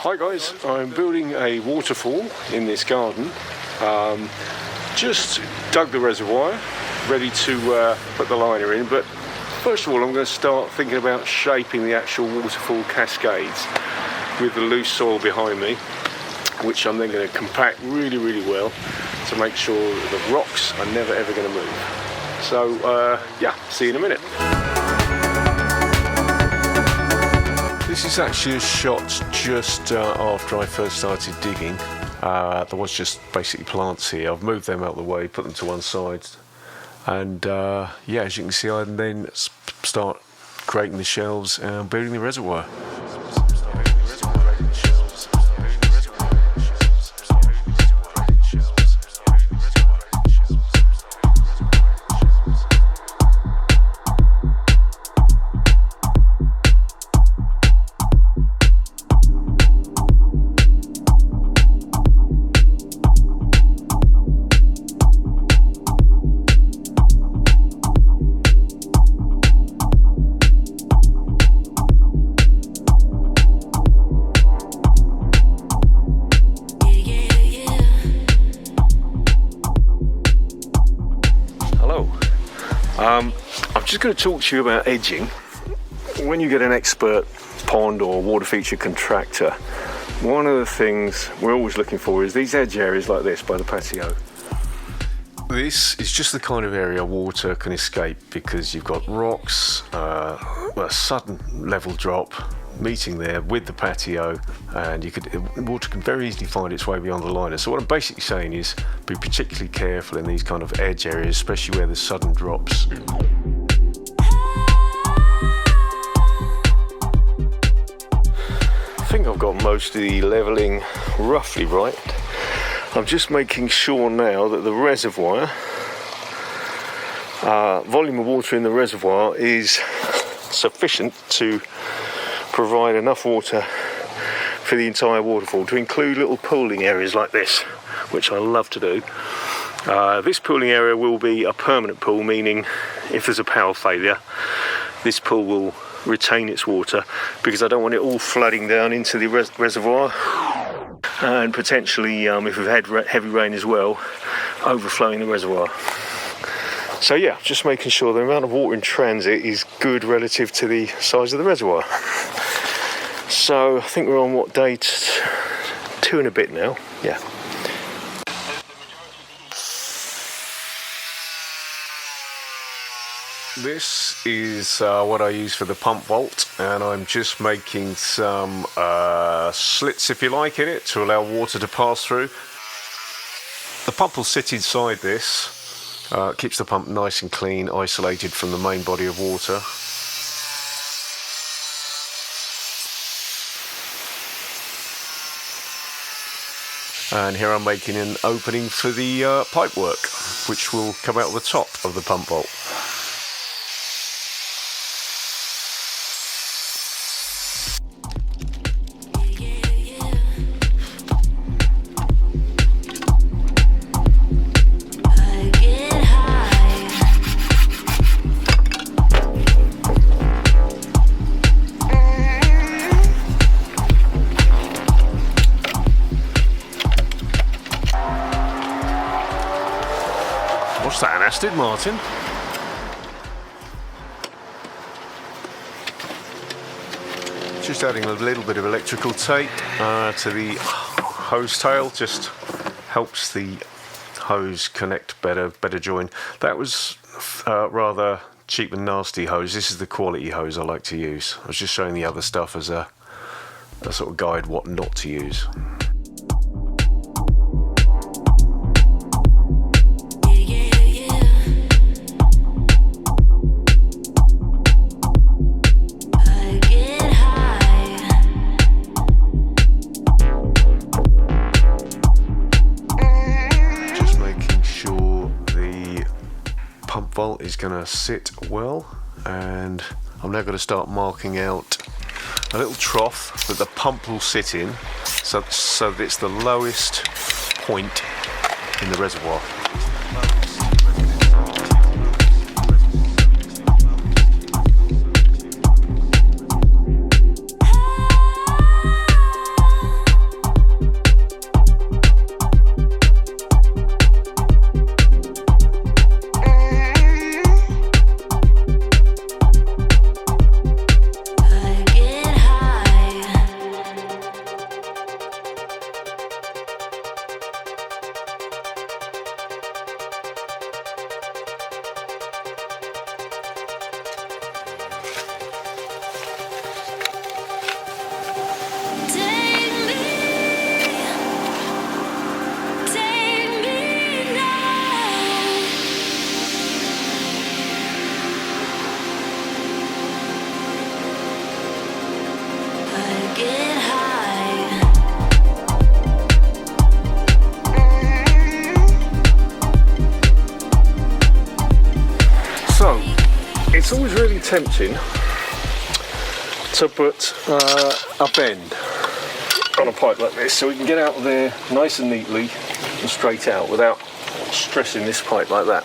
Hi guys, I'm building a waterfall in this garden. Just dug the reservoir, ready to put the liner in, but first of all I'm going to start thinking about shaping the actual waterfall cascades with the loose soil behind me, which I'm then going to compact really well to make sure that the rocks are never ever going to move. So yeah, see you in a minute. This is actually a shot just after I first started digging. There was just basically plants here. I've moved them out of the way, put them to one side, and yeah, as you can see, I then start creating the shelves and building the reservoir. I'm just going to talk to you about edging. When you get an expert pond or water feature contractor, one of the things we're always looking for is these edge areas like this by the patio. This is just the kind of area water can escape because you've got rocks, a sudden level drop meeting there with the patio, and water can very easily find its way beyond the liner. So what I'm basically saying is be particularly careful in these kind of edge areas, especially where there's sudden drops. I think I've got most of the levelling roughly right. I'm just making sure now that the reservoir, volume of water in the reservoir is sufficient to provide enough water for the entire waterfall, to include little pooling areas like this, which I love to do. This pooling area will be a permanent pool, meaning if there's a power failure, this pool will retain its water, because I don't want it all flooding down into the reservoir, and potentially, if we've had heavy rain as well, overflowing the reservoir. So yeah, just making sure the amount of water in transit is good relative to the size of the reservoir. So I think we're on what, day 2 and a bit now? Yeah. This is what I use for the pump vault, and I'm just making some slits, if you like, in it to allow water to pass through. The pump will sit inside this, keeps the pump nice and clean, isolated from the main body of water. And here I'm making an opening for the pipe work, which will come out the top of the pump vault. What's that, an acid, Martin? Just adding a little bit of electrical tape to the hose tail, just helps the hose connect better join. That was rather cheap and nasty hose. This is the quality hose I like to use. I was just showing the other stuff as a sort of guide what not to use. Vault is going to sit well, and I'm now going to start marking out a little trough that the pump will sit in, so that it's the lowest point in the reservoir. it's always really tempting to put a bend on a pipe like this so we can get out of there nice and neatly and straight out without stressing this pipe like that.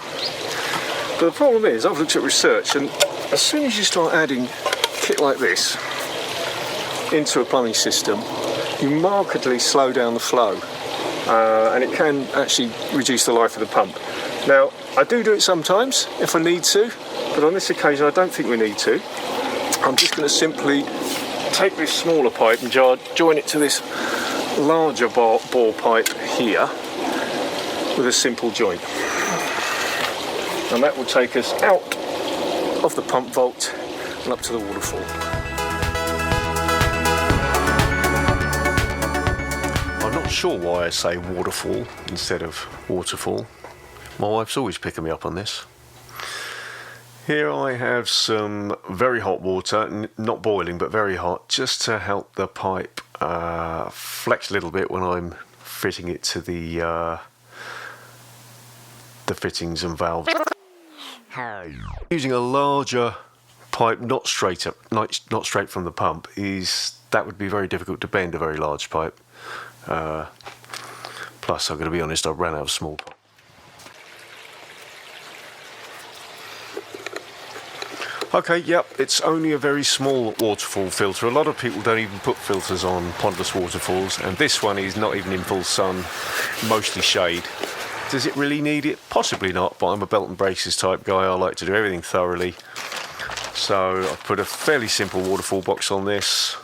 But the problem is, I've looked at research, and as soon as you start adding kit like this into a plumbing system, you markedly slow down the flow, and it can actually reduce the life of the pump. Now, I do it sometimes if I need to, but on this occasion I don't think we need to. I'm just going to simply take this smaller pipe and join it to this larger bore pipe here with a simple joint. And that will take us out of the pump vault and up to the waterfall. I'm not sure why I say waterfall instead of waterfall. My wife's always picking me up on this. Here I have some very hot water, not boiling but very hot, just to help the pipe flex a little bit when I'm fitting it to the fittings and valves. Using a larger pipe, not straight from the pump, that would be very difficult to bend a very large pipe. Plus, I'm going to be honest, I ran out of small pipe. Okay, yep, it's only a very small waterfall filter. A lot of people don't even put filters on pondless waterfalls, and this one is not even in full sun, mostly shade. Does it really need it? Possibly not, but I'm a belt and braces type guy. I like to do everything thoroughly. So I've put a fairly simple waterfall box on this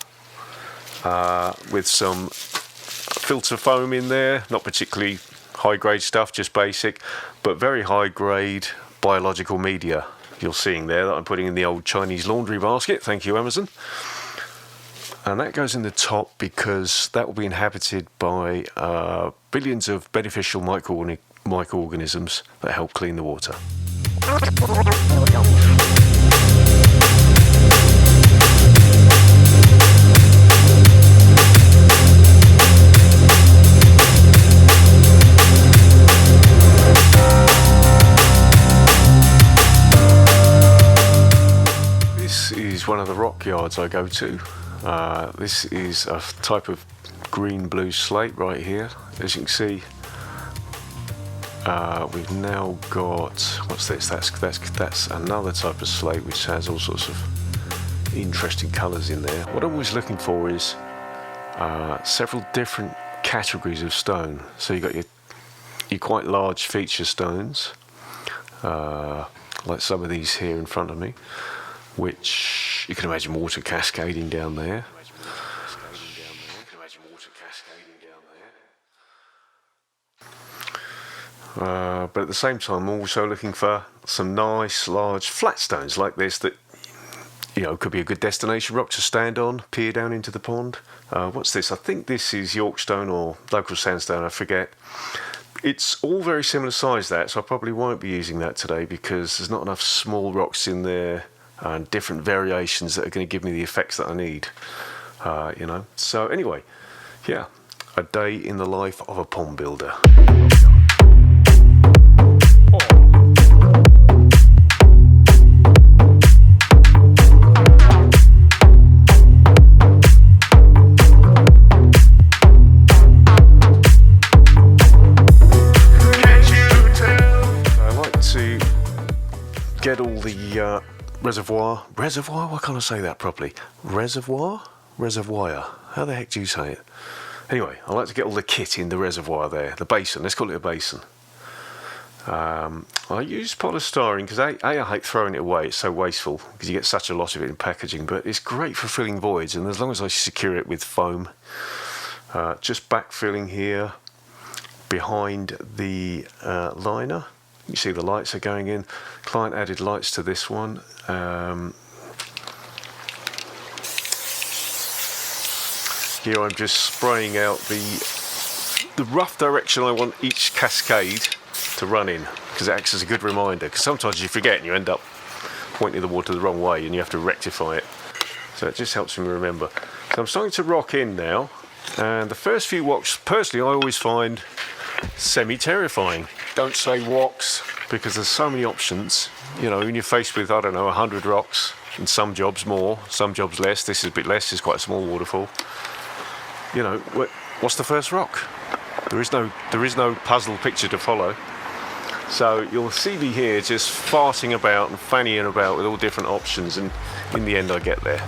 with some filter foam in there, not particularly high grade stuff, just basic, but very high grade biological media. You're seeing there that I'm putting in the old Chinese laundry basket. Thank you, Amazon. And that goes in the top because that will be inhabited by billions of beneficial microorganisms that help clean the water. One of the rock yards I go to. This is a type of green-blue slate right here. As you can see, we've now got, what's this? That's another type of slate which has all sorts of interesting colours in there. What I'm always looking for is several different categories of stone. So you've got your quite large feature stones, like some of these here in front of me, which you can imagine water cascading down there. But at the same time, I'm also looking for some nice, large, flat stones like this that, you know, could be a good destination rock to stand on, peer down into the pond. What's this? I think this is York stone or local sandstone, I forget. It's all very similar size, that, so I probably won't be using that today because there's not enough small rocks in there and different variations that are going to give me the effects that I need, you know. So anyway, yeah, a day in the life of a pond builder. I like to get all the Reservoir, why can't I say that properly? Reservoir? How the heck do you say it? Anyway, I like to get all the kit in the reservoir there, the basin, let's call it a basin. I use polystyrene because I hate throwing it away, it's so wasteful because you get such a lot of it in packaging, but it's great for filling voids, and as long as I secure it with foam, just backfilling here behind the liner. You see the lights are going in. Client added lights to this one. Here I'm just spraying out the rough direction I want each cascade to run in, because it acts as a good reminder, because sometimes you forget and you end up pointing the water the wrong way and you have to rectify it. So it just helps me remember. So I'm starting to rock in now, and the first few walks, personally, I always find semi-terrifying. don't say rocks, because there's so many options. You know, when you're faced with, I don't know, 100 rocks, and some jobs more, some jobs less. This is a bit less, it's quite a small waterfall. You know, what's the first rock? There is no puzzle picture to follow. So you'll see me here just farting about and fannying about with all different options, and in the end I get there.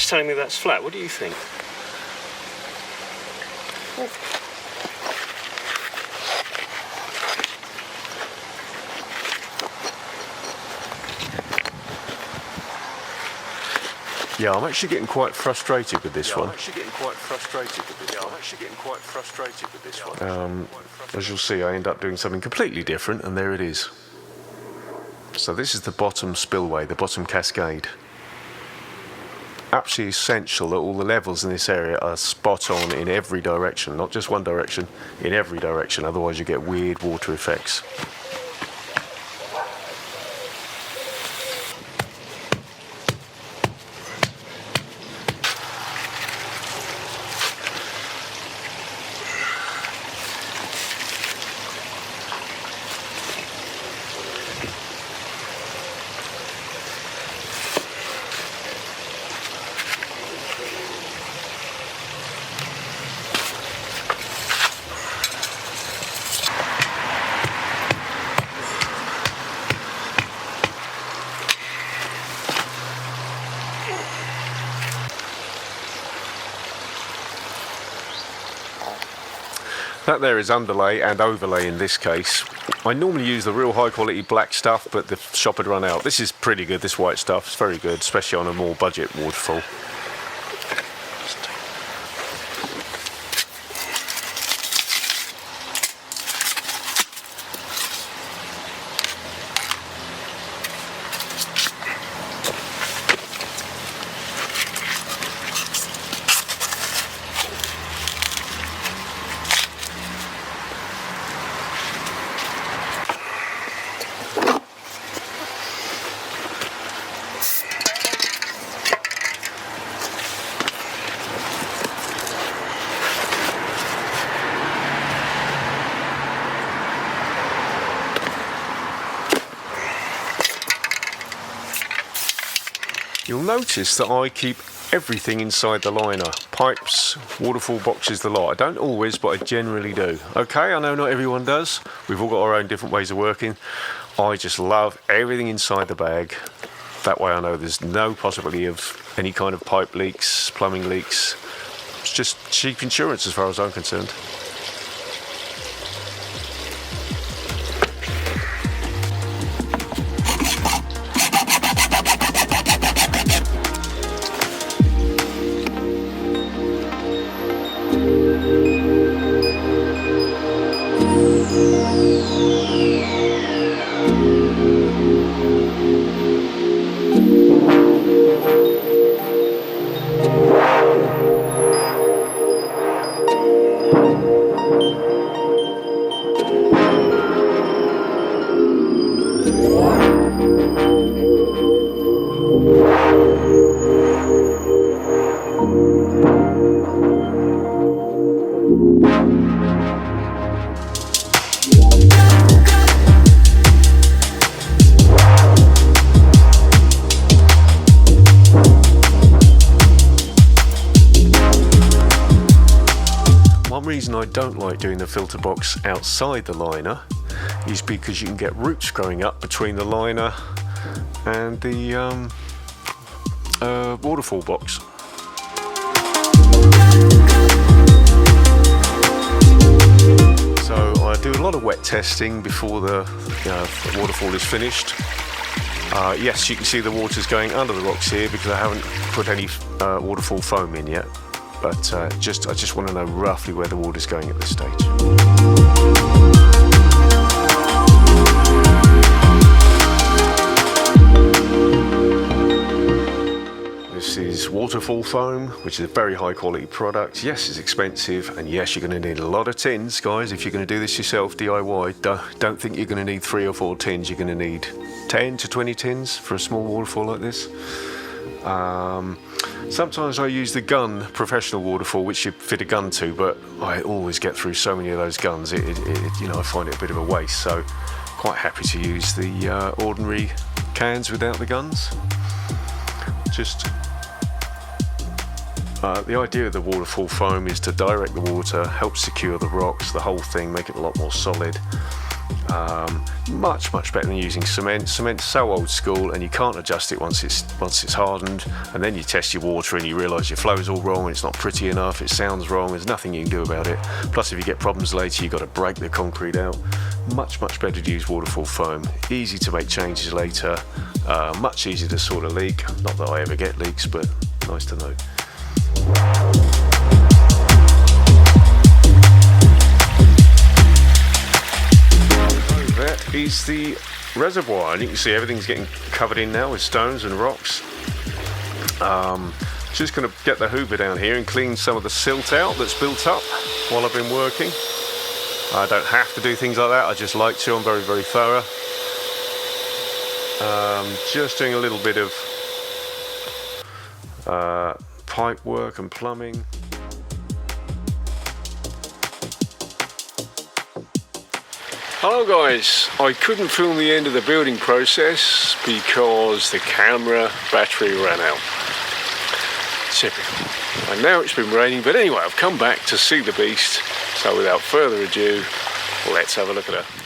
Telling me that's flat. What do you think? Yeah, I'm actually getting quite frustrated with this one. As you'll see, I end up doing something completely different, and there it is. So this is the bottom spillway, the bottom cascade. Absolutely essential that all the levels in this area are spot on in every direction, not just one direction, in every direction, otherwise you get weird water effects. That there is underlay and overlay in this case. I normally use the real high quality black stuff, but the shop had run out. This is pretty good, this white stuff. It's very good, especially on a more budget waterfall. You'll notice that I keep everything inside the liner. Pipes, waterfall boxes, the lot. I don't always, but I generally do. Okay, I know not everyone does. We've all got our own different ways of working. I just love everything inside the bag. That way I know there's no possibility of any kind of pipe leaks, plumbing leaks. It's just cheap insurance as far as I'm concerned. I don't like doing the filter box outside the liner is because you can get roots growing up between the liner and the waterfall box. So I do a lot of wet testing before the waterfall is finished. Yes, you can see the water's going under the rocks here because I haven't put any waterfall foam in yet. but I just want to know roughly where the water's going at this stage. This is Waterfall Foam, which is a very high quality product. Yes, it's expensive, and yes, you're going to need a lot of tins, guys. If you're going to do this yourself, DIY, don't think you're going to need 3 or 4 tins. You're going to need 10 to 20 tins for a small waterfall like this. Sometimes I use the gun professional waterfall, which you fit a gun to, but I always get through so many of those guns. You know, I find it a bit of a waste. So, quite happy to use the ordinary cans without the guns. Just the idea of the waterfall foam is to direct the water, help secure the rocks, the whole thing, make it a lot more solid. Much better than using cement. Cement's so old school, and you can't adjust it once it's hardened, and then you test your water and you realise your flow's all wrong, it's not pretty enough, it sounds wrong, there's nothing you can do about it. Plus, if you get problems later, you've got to break the concrete out. Much better to use waterfall foam. Easy to make changes later, much easier to sort a leak. Not that I ever get leaks, but nice to know. That is the reservoir, and you can see everything's getting covered in now with stones and rocks. Just going to get the hoover down here and clean some of the silt out that's built up while I've been working. I don't have to do things like that, I just like to. I'm very thorough. Just doing a little bit of pipe work and plumbing. Hello guys, I couldn't film the end of the building process because the camera battery ran out. Typical. And now it's been raining, but anyway, I've come back to see the beast, so without further ado, let's have a look at her.